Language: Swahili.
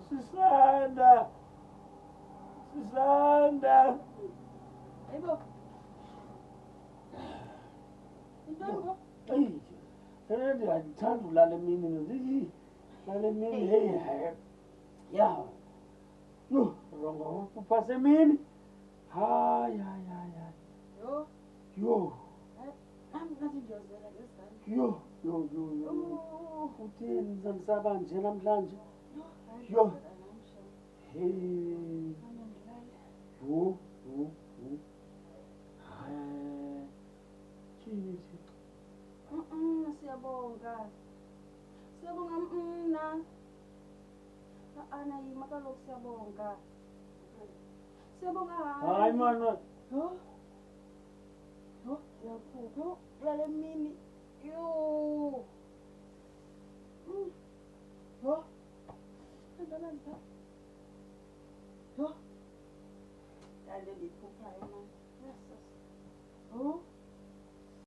Sisanda. Sisanda. Ibo. Ibo. Hey. Hey, I can't lale mini nzi. Lale mini hey. Ya. No, rongo pupase mini. Ha ya. Yo. Yo. I'm nothing just there like this time. Yo. Futhi nizalisaba nje namhlanje. Yo. Hey. Yo. Chini. Siyabonga. Siyabonga mna. Ana yima kaloku siyabonga. Siyabonga. Hayi man. Yo, lale mini. Yo. Yo. Lale liphupha